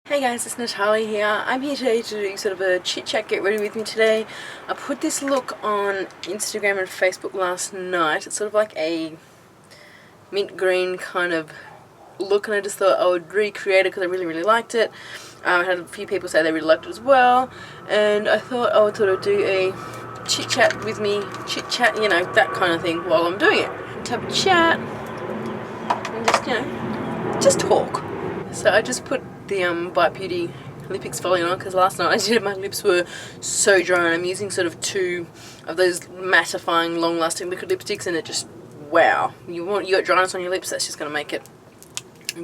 Hey guys, it's Natalie here. I'm here today to do sort of a chit chat, get ready with me today. I put this look on Instagram and Facebook last night. It's sort of like a mint green kind of look, and I just thought I would recreate it because I really liked it. I had a few people say they really liked it as well, and I thought I would sort of do a chit chat with me, chit chat, you know, that kind of thing while I'm doing it. Just have a chat and just, you know, just talk. So I just put the Bite Beauty lip exfoliant on because last night I did it, my lips were so dry, and I'm using sort of two of those mattifying long lasting liquid lipsticks, and it just, wow, you got dryness on your lips, that's just going to make it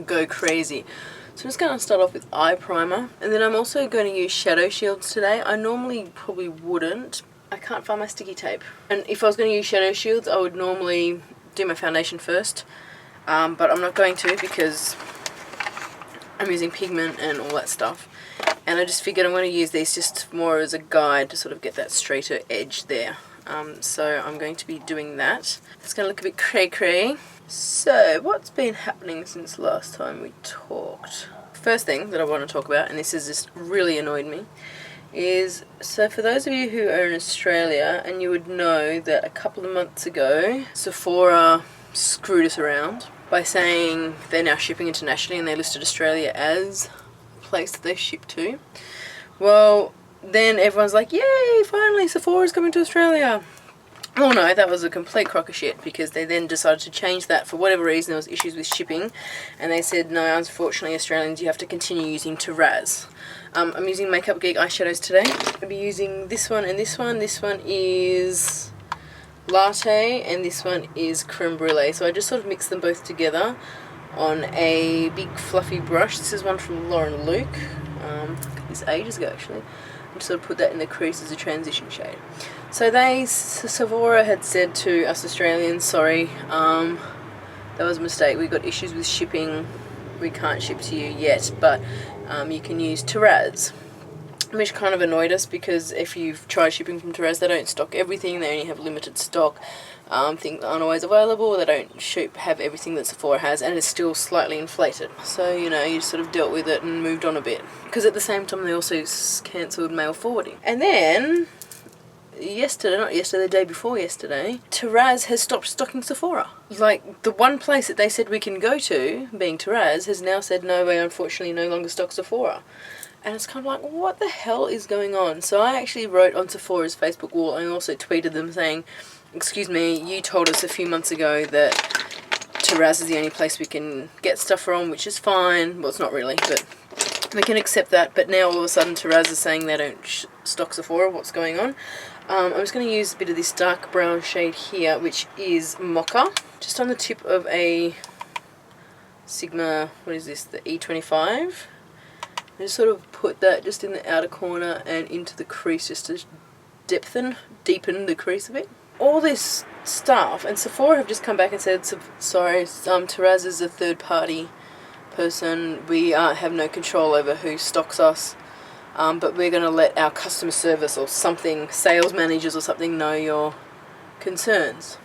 go crazy. So I'm just going to start off with eye primer, and then I'm also going to use shadow shields today. I normally probably wouldn't. I can't find my sticky tape, and if I was going to use shadow shields I would normally do my foundation first, but I'm not going to because I'm using pigment and all that stuff, and I just figured I'm going to use these just more as a guide to sort of get that straighter edge there. So I'm going to be doing that. It's going to look a bit cray-cray. So what's been happening since last time we talked? First thing that I want to talk about, and this has just really annoyed me, is, so for those of you who are in Australia, and you would know that a couple of months ago Sephora screwed us around by saying they're now shipping internationally, and they listed Australia as a place that they ship to. Well, then everyone's like, yay, finally Sephora's coming to Australia. Oh no, that was a complete crock of shit, because they then decided to change that for whatever reason. There was issues with shipping, and they said, no, unfortunately Australians, you have to continue using Terraz. I'm using Makeup Geek eyeshadows today. I'll be using this one and this one. This one is Latte and this one is Creme Brulee. So I just sort of mix them both together on a big fluffy brush. This is one from Lauren Luke. This ages ago actually. I just sort of put that in the crease as a transition shade. So Sephora had said to us Australians, sorry, that was a mistake. We got issues with shipping. We can't ship to you yet, but you can use Terraz. Which kind of annoyed us, because if you've tried shipping from Terraz, they don't stock everything, they only have limited stock. Things aren't always available, they don't have everything that Sephora has, and it's still slightly inflated. So, you know, you sort of dealt with it and moved on a bit. Because at the same time they also cancelled mail forwarding. And then, the day before yesterday, Terraz has stopped stocking Sephora. Like, the one place that they said we can go to, being Terraz, has now said no, we unfortunately no longer stock Sephora. And it's kind of like, what the hell is going on? So I actually wrote on Sephora's Facebook wall and also tweeted them saying, excuse me, you told us a few months ago that Terraz is the only place we can get stuff from, which is fine. Well, it's not really, but we can accept that. But now all of a sudden Terraz is saying they don't stock Sephora. What's going on? I'm just going to use a bit of this dark brown shade here, which is Mocha, just on the tip of a Sigma, what is this, the E25. I just sort of put that just in the outer corner and into the crease, just to deepen the crease a bit. All this stuff, and Sephora have just come back and said, sorry, Terraz is a third party person, we have no control over who stocks us, but we're going to let our customer service or something, sales managers or something, know your concerns.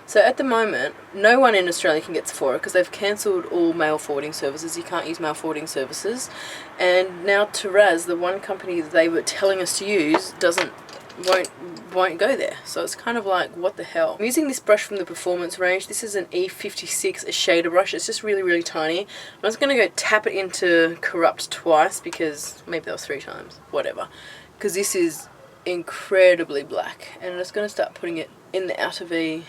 So at the moment, no one in Australia can get Sephora because they've cancelled all mail forwarding services. You can't use mail forwarding services. And now Terraz, the one company that they were telling us to use, won't go there. So it's kind of like, what the hell? I'm using this brush from the Performance range. This is an E56, a shader brush. It's just really tiny. I'm just going to go tap it into Corrupt twice, because maybe that was 3 times, whatever. Because this is incredibly black. And I'm just going to start putting it in the outer V.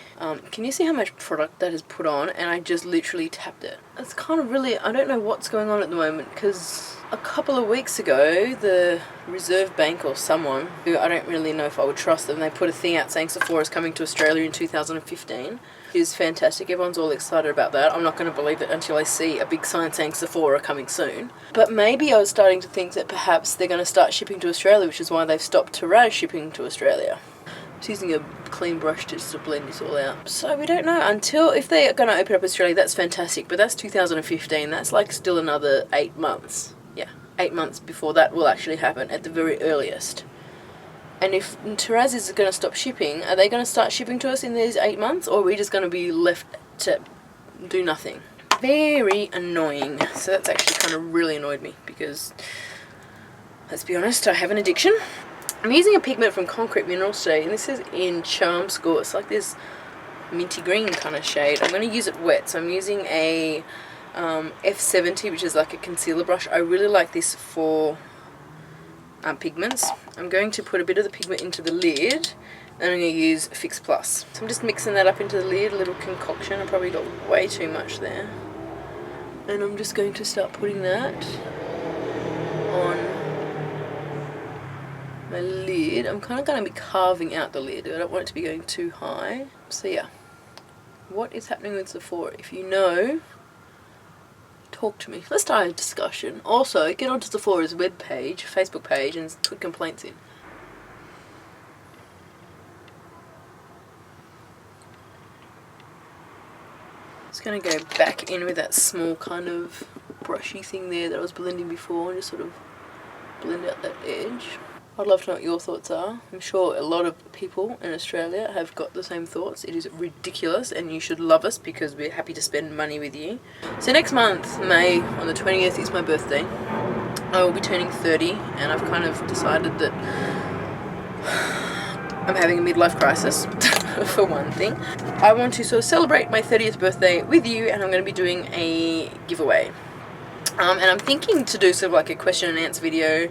Can you see how much product that is put on? And I just literally tapped it. It's kind of really, I don't know what's going on at the moment, because a couple of weeks ago the Reserve Bank or someone, who I don't really know if I would trust them, they put a thing out saying Sephora is coming to Australia in 2015. It is fantastic, everyone's all excited about that. I'm not going to believe it until I see a big sign saying Sephora coming soon. But maybe I was starting to think that perhaps they're going to start shipping to Australia, which is why they've stopped Terraz shipping to Australia. Just using a clean brush just to blend this all out. So we don't know until, if they're going to open up Australia, that's fantastic, but that's 2015, that's like still another 8 months. Yeah, 8 months before that will actually happen at the very earliest. And if Terraz is going to stop shipping, are they going to start shipping to us in these 8 months, or are we just going to be left to do nothing? very annoying. So that's actually kind of really annoyed me because, let's be honest, I have an addiction. I'm using a pigment from Concrete Minerals today, and this is in Charm Score. It's like this minty green kind of shade. I'm going to use it wet, so I'm using a F70, which is like a concealer brush. I really like this for pigments. I'm going to put a bit of the pigment into the lid, and I'm going to use Fix Plus. So I'm just mixing that up into the lid, a little concoction. I probably got way too much there. And I'm just going to start putting that on my lid. I'm kind of going to be carving out the lid. I don't want it to be going too high. So yeah, what is happening with Sephora? If you know, talk to me. Let's start a discussion. Also, get onto Sephora's webpage, Facebook page, and put complaints in. Just going to go back in with that small kind of brushy thing there that I was blending before, and just sort of blend out that edge. I'd love to know what your thoughts are. I'm sure a lot of people in Australia have got the same thoughts. It is ridiculous, and you should love us because we're happy to spend money with you. So next month, May, on the 20th, is my birthday. I will be turning 30, and I've kind of decided that I'm having a midlife crisis, for one thing. I want to sort of celebrate my 30th birthday with you, and I'm going to be doing a giveaway. And I'm thinking to do sort of like a question and answer video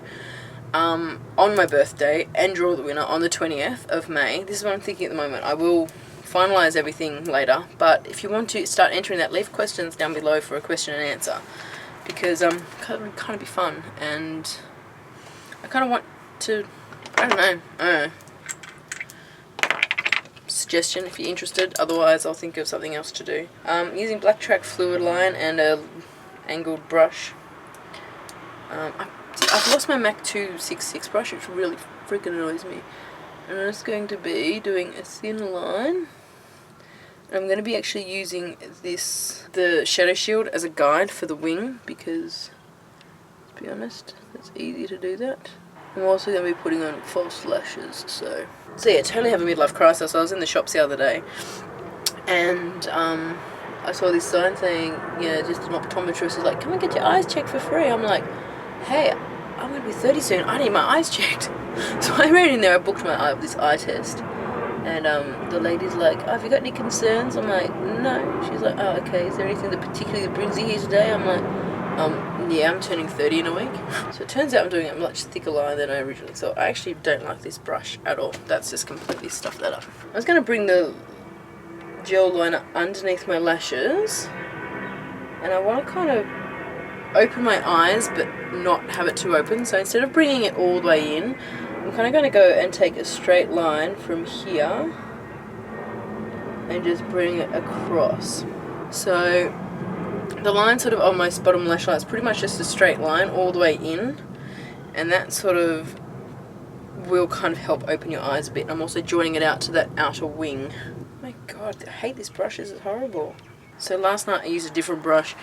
on my birthday and draw the winner on the 20th of May. This is what I'm thinking at the moment. I will finalise everything later, but if you want to start entering that, leave questions down below for a question and answer, because kind of be fun, and I kind of want to, I don't know, suggestion if you're interested. Otherwise I'll think of something else to do. Using Black Track fluid line and a angled brush. I've lost my MAC 266 brush, which really freaking annoys me. And I'm just going to be doing a thin line. And I'm going to be actually using the Shadow Shield as a guide for the wing, because, to be honest, it's easy to do that. I'm also going to be putting on false lashes, so yeah, totally have a midlife crisis. I was in the shops the other day, and I saw this sign saying, just an optometrist is like, come and get your eyes checked for free. I'm like, hey, I'm going to be 30 soon, I need my eyes checked. So I ran in there, I booked this eye test, and the lady's like, have you got any concerns? I'm like, no. She's like, oh, okay, is there anything that particularly brings you here today? I'm like, yeah, I'm turning 30 in a week. So it turns out I'm doing a much thicker line than I originally thought. I actually don't like this brush at all. That's just completely stuffed that up. I was going to bring the gel liner underneath my lashes, and I want to kind of open my eyes but not have it too open. So instead of bringing it all the way in, I'm kind of going to go and take a straight line from here and just bring it across. So the line sort of on my bottom lash line is pretty much just a straight line all the way in, and that sort of will kind of help open your eyes a bit. I'm also joining it out to that outer wing. Oh my god, I hate this brush, this is horrible. So last night I used a different brush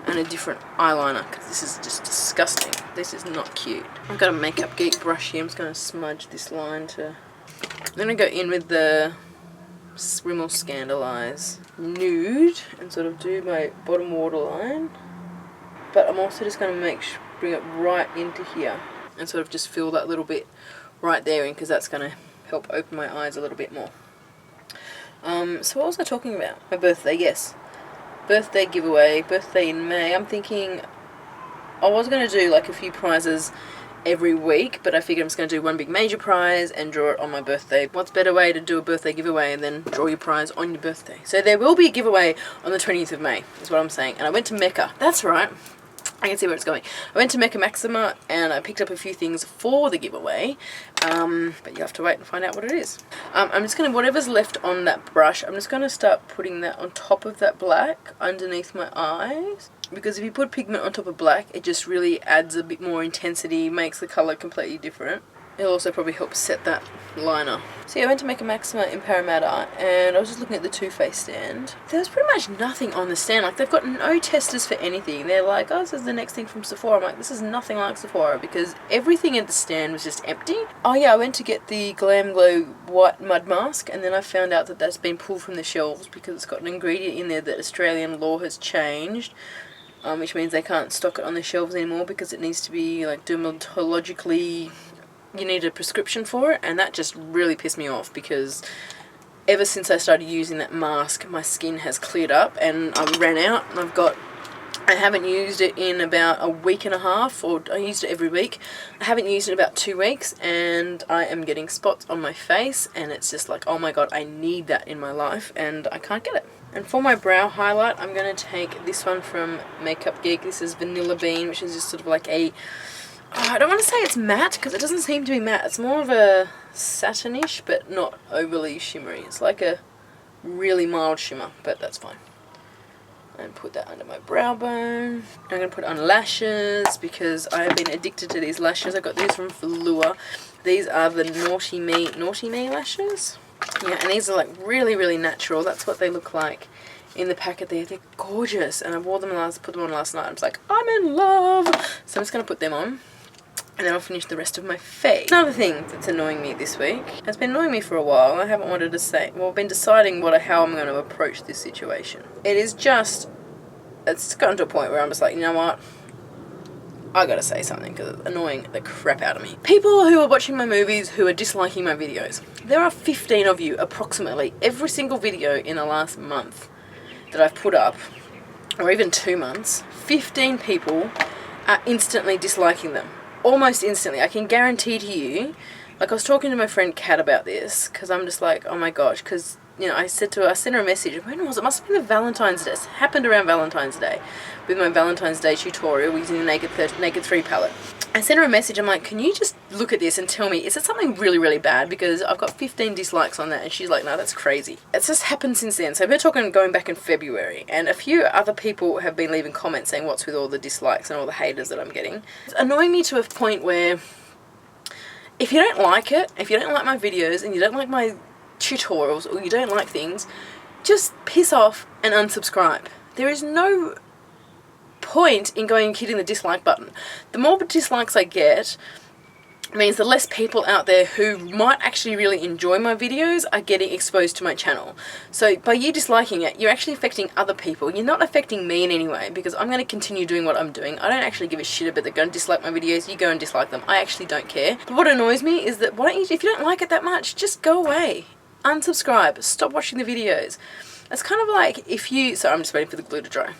and a different eyeliner, because this is just disgusting. This is not cute. I've got a Makeup Geek brush here. I'm just going to smudge this line to... I'm going to go in with the Rimmel Scandaleyes Nude and sort of do my bottom waterline. But I'm also just going to bring it right into here and sort of just fill that little bit right there in, because that's going to help open my eyes a little bit more. So what was I talking about? My birthday, yes. Birthday giveaway, birthday in May. I'm thinking I was going to do like a few prizes every week, but I figured I'm just going to do one big major prize and draw it on my birthday. What's a better way to do a birthday giveaway than draw your prize on your birthday? So there will be a giveaway on the 20th of May, is what I'm saying. And I went to Mecca. That's right. I can see where it's going. I went to Mecca Maxima and I picked up a few things for the giveaway, but you have to wait and find out what it is. I'm just going to, whatever's left on that brush, I'm just going to start putting that on top of that black underneath my eyes, because if you put pigment on top of black, it just really adds a bit more intensity, makes the colour completely different. it'll also probably help set that liner. So yeah, I went to make a Maxima in Parramatta and I was just looking at the Too Faced stand. There was pretty much nothing on the stand. Like, they've got no testers for anything. They're like, oh, this is the next thing from Sephora. I'm like, this is nothing like Sephora because everything at the stand was just empty. Oh yeah, I went to get the Glam Glow white mud mask and then I found out that that's been pulled from the shelves because it's got an ingredient in there that Australian law has changed. Which means they can't stock it on the shelves anymore because it needs to be like dermatologically, you need a prescription for it, and that just really pissed me off because ever since I started using that mask my skin has cleared up and I ran out and I haven't used it in about a week and a half, or I used it every week. I haven't used it in about 2 weeks and I am getting spots on my face and it's just like, oh my god, I need that in my life and I can't get it. And for my brow highlight, I'm going to take this one from Makeup Geek. This is Vanilla Bean, which is just sort of like a, I don't want to say it's matte because it doesn't seem to be matte. It's more of a satinish but not overly shimmery. It's like a really mild shimmer, but that's fine. And put that under my brow bone. I'm going to put on lashes because I have been addicted to these lashes. I got these from Velour. These are the Naughty Me lashes. Yeah, and these are like really, really natural. That's what they look like in the packet there. They're gorgeous. And I put them on last night. I was like, I'm in love. So I'm just going to put them on. And then I'll finish the rest of my face. Another thing that's annoying me this week, it's been annoying me for a while. I haven't wanted to say, well, I've been deciding how I'm going to approach this situation. It's gotten to a point where I'm just like, you know what? I gotta say something because it's annoying the crap out of me. People who are watching my movies who are disliking my videos. There are 15 of you, approximately, every single video in the last month that I've put up, or even 2 months, 15 people are instantly disliking them. Almost instantly. I can guarantee to you, like I was talking to my friend Kat about this, because I'm just like, oh my gosh, because, you know, I sent her a message, when was it? It must have been the Valentine's Day. It happened around Valentine's Day, with my Valentine's Day tutorial using the Naked 3 palette. I sent her a message, I'm like, can you just look at this and tell me, is it something really, really bad? Because I've got 15 dislikes on that, and she's like, no, that's crazy. It's just happened since then. So we're talking going back in February, and a few other people have been leaving comments saying what's with all the dislikes and all the haters that I'm getting. It's annoying me to a point where if you don't like it, if you don't like my videos, and you don't like my tutorials, or you don't like things, just piss off and unsubscribe. There is no point in going and hitting the dislike button. The more dislikes I get means the less people out there who might actually really enjoy my videos are getting exposed to my channel. So by you disliking it, you're actually affecting other people. You're not affecting me in any way because I'm going to continue doing what I'm doing. I don't actually give a shit about they're going to dislike my videos. You go and dislike them. I actually don't care. But what annoys me is that if you don't like it that much, just go away. Unsubscribe. Stop watching the videos. It's kind of like if you... So I'm just waiting for the glue to dry.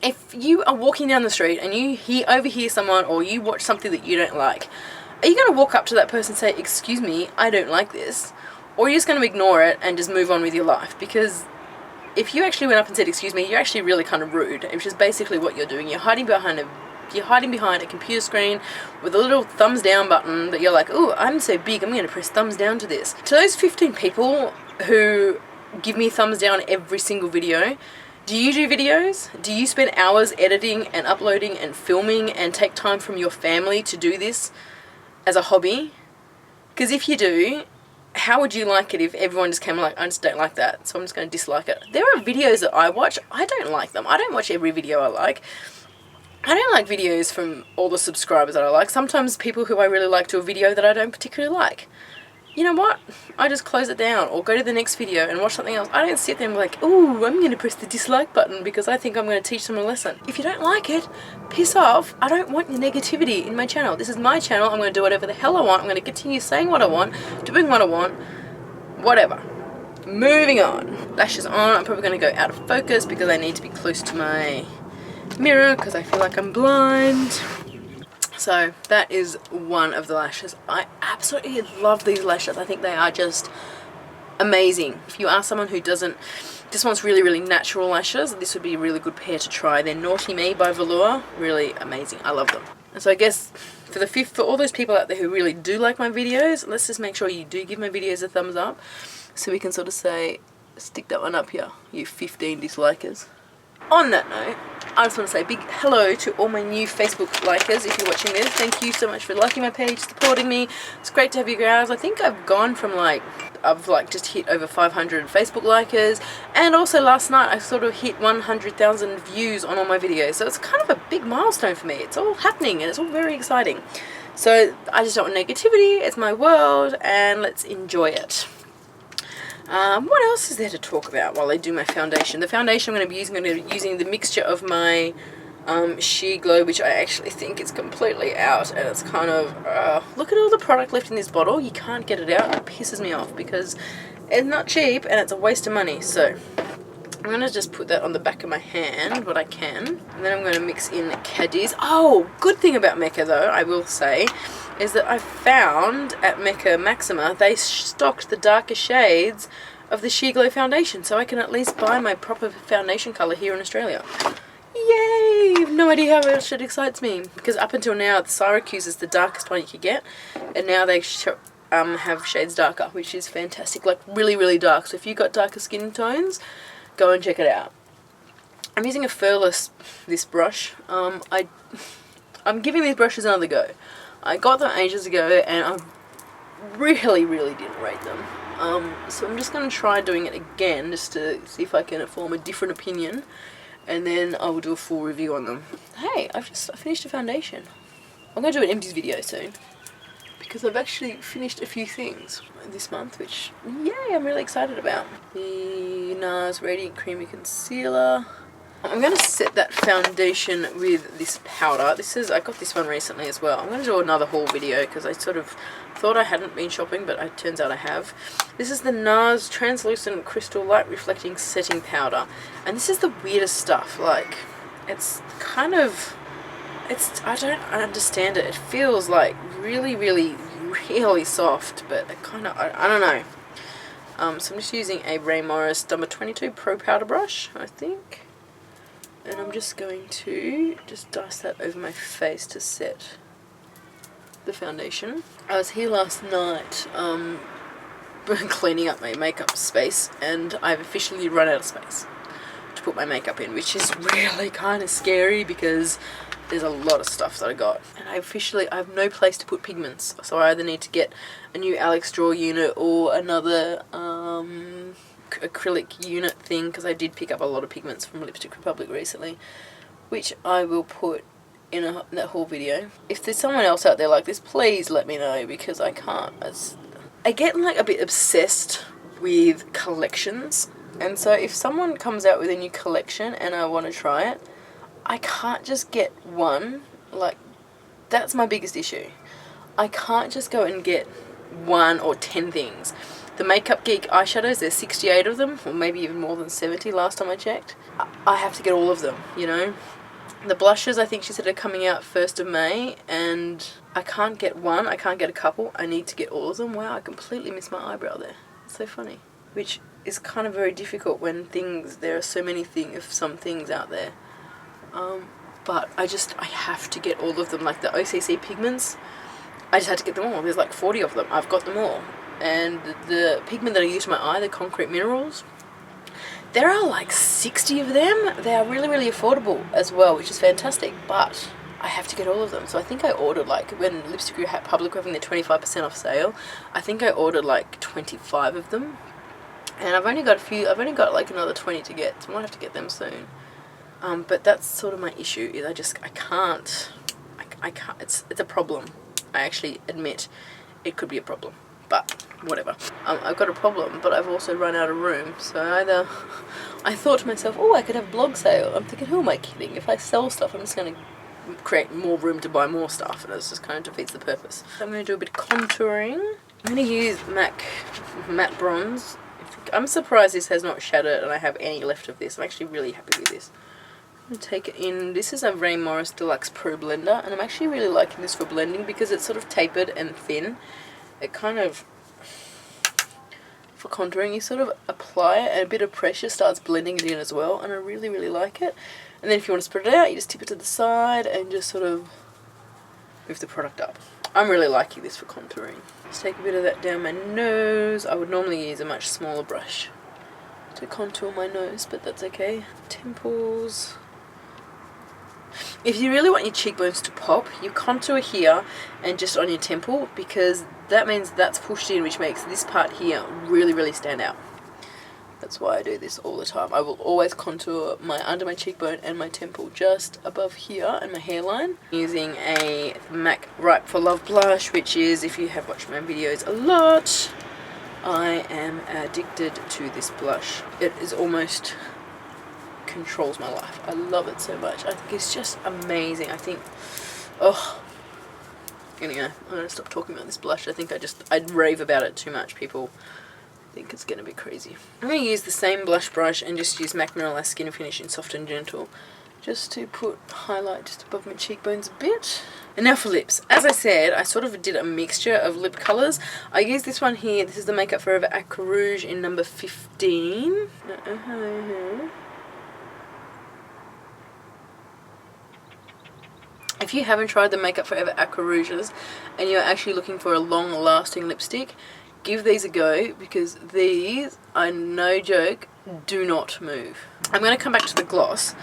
If you are walking down the street and you overhear someone or you watch something that you don't like, are you going to walk up to that person and say, excuse me, I don't like this? Or are you just going to ignore it and just move on with your life? Because if you actually went up and said, excuse me, you're actually really kind of rude, which is basically what you're doing. You're hiding behind a computer screen with a little thumbs down button that you're like, oh, I'm so big, I'm going to press thumbs down to this. To those 15 people who give me thumbs down every single video, do you do videos? Do you spend hours editing and uploading and filming and take time from your family to do this as a hobby? Because if you do, how would you like it if everyone just came like, I just don't like that, so I'm just going to dislike it? There are videos that I watch, I don't like them. I don't watch every video I like. I don't like videos from all the subscribers that I like. Sometimes people who I really like do a video that I don't particularly like. You know what? I just close it down or go to the next video and watch something else. I don't sit there and be like, ooh, I'm going to press the dislike button because I think I'm going to teach them a lesson. If you don't like it, piss off. I don't want your negativity in my channel. This is my channel. I'm going to do whatever the hell I want. I'm going to continue saying what I want, doing what I want, whatever. Moving on. Lashes on. I'm probably going to go out of focus because I need to be close to my mirror because I feel like I'm blind. So that is one of the lashes. I absolutely love these lashes. I think they are just amazing. If you are someone who just wants really, really natural lashes, this would be a really good pair to try. They're Naughty Me by Velour. Really amazing. I love them. And so I guess for all those people out there who really do like my videos, let's just make sure you do give my videos a thumbs up so we can sort of say, stick that one up here, you 15 dislikers. On that note, I just want to say a big hello to all my new Facebook likers. If you're watching this, thank you so much for liking my page, supporting me. It's great to have you guys. I think I've gone from I've just hit over 500 Facebook likers, and also last night I sort of hit 100,000 views on all my videos, so it's kind of a big milestone for me. It's all happening and it's all very exciting. So I just don't want negativity, it's my world, and let's enjoy it. What else is there to talk about while I do my foundation? The foundation I'm going to be using the mixture of my Sheer Glow, which I actually think is completely out, and it's kind of, look at all the product left in this bottle. You can't get it out. It pisses me off because it's not cheap and it's a waste of money. So I'm going to just put that on the back of my hand, what I can, and then I'm going to mix in Cadiz. Oh, good thing about Mecca though, I will say, is that I found at Mecca Maxima they stocked the darker shades of the Sheer Glow foundation, so I can at least buy my proper foundation colour here in Australia. Yay! I have no idea how much it excites me, because up until now the Syracuse is the darkest one you could get, and now they have shades darker, which is fantastic, like really, really dark. So if you've got darker skin tones, go and check it out. I'm using a furless, this brush. I'm giving these brushes another go. I got them ages ago and I really, really didn't rate them. So I'm just going to try doing it again just to see if I can form a different opinion, and then I will do a full review on them. Hey, I finished a foundation. I'm going to do an empties video soon because I've actually finished a few things this month, which, yay, I'm really excited about. The NARS Radiant Creamy Concealer. I'm going to set that foundation with this powder. I got this one recently as well. I'm going to do another haul video because I sort of thought I hadn't been shopping, but it turns out I have. This is the NARS Translucent Crystal Light Reflecting Setting Powder. And this is the weirdest stuff. Like, it's kind of, I don't understand it. It feels like really, really, really soft, but it kind of, I don't know. So I'm just using a Ray Morris number 22 Pro Powder Brush, I think. And I'm just going to dice that over my face to set the foundation. I was here last night cleaning up my makeup space, and I've officially run out of space to put my makeup in, which is really kind of scary because there's a lot of stuff that I got. And I have no place to put pigments, so I either need to get a new Alex drawer unit or another acrylic unit thing, because I did pick up a lot of pigments from Lipstick Republic recently, which I will put in that whole video. If there's someone else out there like this, please let me know, because I can't. I get like a bit obsessed with collections, and so if someone comes out with a new collection and I want to try it, I can't just get one. Like, that's my biggest issue. I can't just go and get 1 or 10 things. The Makeup Geek eyeshadows, there's 68 of them, or maybe even more than 70 last time I checked. I have to get all of them, you know. The blushes, I think she said, are coming out 1st of May, and I can't get one, I can't get a couple, I need to get all of them. Wow, I completely missed my eyebrow there. It's so funny. Which is kind of very difficult when there are so many some things out there. But I have to get all of them. Like the OCC pigments, I just had to get them all. There's like 40 of them, I've got them all. And the pigment that I use for my eye, the Concrete Minerals, there are like 60 of them. They are really, really affordable as well, which is fantastic, but I have to get all of them. So I think I ordered, like, when Lipstick Republic were having their 25% off sale, I think I ordered like 25 of them, and I've only got like another 20 to get, so I might have to get them soon. But that's sort of my issue, is I can't, it's a problem. I actually admit it could be a problem, but whatever. I've got a problem, but I've also run out of room, so I thought to myself, oh, I could have a blog sale. I'm thinking, who am I kidding? If I sell stuff, I'm just going to create more room to buy more stuff, and it just kind of defeats the purpose. So I'm going to do a bit of contouring. I'm going to use MAC Matte Bronze. I'm surprised this has not shattered and I have any left of this. I'm actually really happy with this. I'm going to take it in. This is a Ray Morris Deluxe Pro Blender, and I'm actually really liking this for blending because it's sort of tapered and thin. It kind of, for contouring, you sort of apply it and a bit of pressure starts blending it in as well, and I really, really like it. And then if you want to spread it out, you just tip it to the side and just sort of move the product up. I'm really liking this for contouring. Just take a bit of that down my nose. I would normally use a much smaller brush to contour my nose, but that's okay. Temples, If you really want your cheekbones to pop, you contour here and just on your temple, because that means that's pushed in, which makes this part here really, really stand out. That's why I do this all the time. I will always contour under my cheekbone and my temple just above here and my hairline using a MAC Ripe for Love blush, which is, if you have watched my videos a lot, I am addicted to this blush. It is almost controls my life. I love it so much. I think it's just amazing. I think, oh, anyway, I'm going to stop talking about this blush. I think I'd rave about it too much. People think it's going to be crazy. I'm going to use the same blush brush and just use MAC Mirror Skin Finish in Soft and Gentle, just to put highlight just above my cheekbones a bit. And now for lips. As I said, I sort of did a mixture of lip colours. I used this one here. This is the Makeup Forever Aqua Rouge in number 15. If you haven't tried the Makeup Forever Aqua Rouges and you're actually looking for a long-lasting lipstick, give these a go, because these, I no joke, do not move. I'm going to come back to the gloss,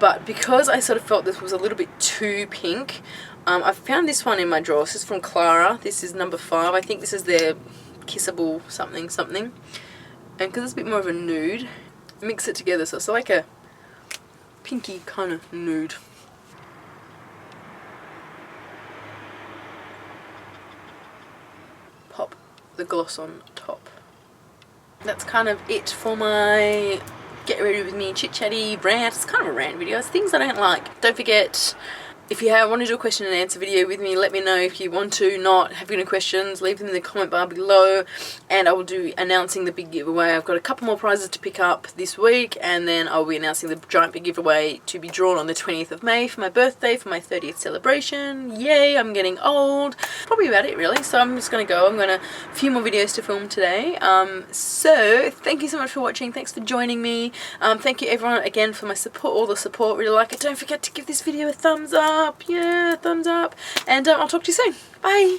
but because I sort of felt this was a little bit too pink, I found this one in my drawer. This is from Clara. This is number 5. I think this is their Kissable something something. And because it's a bit more of a nude, mix it together so it's like a pinky kind of nude. Pop the gloss on top. That's kind of it for my get ready with me chit chatty rant. It's kind of a rant video. It's things I don't like. Don't forget, if you want to do a question and answer video with me, let me know. If you want to not have any questions, leave them in the comment bar below, and I will do announcing the big giveaway. I've got a couple more prizes to pick up this week, and then I'll be announcing the giant big giveaway to be drawn on the 20th of May for my birthday, for my 30th celebration. Yay, I'm getting old. Probably about it really, so I'm just going to go. I'm going to a few more videos to film today. So thank you so much for watching. Thanks for joining me. Thank you everyone again for my support, all the support. Really like it. Don't forget to give this video a thumbs up. Yeah, thumbs up. And I'll talk to you soon. Bye.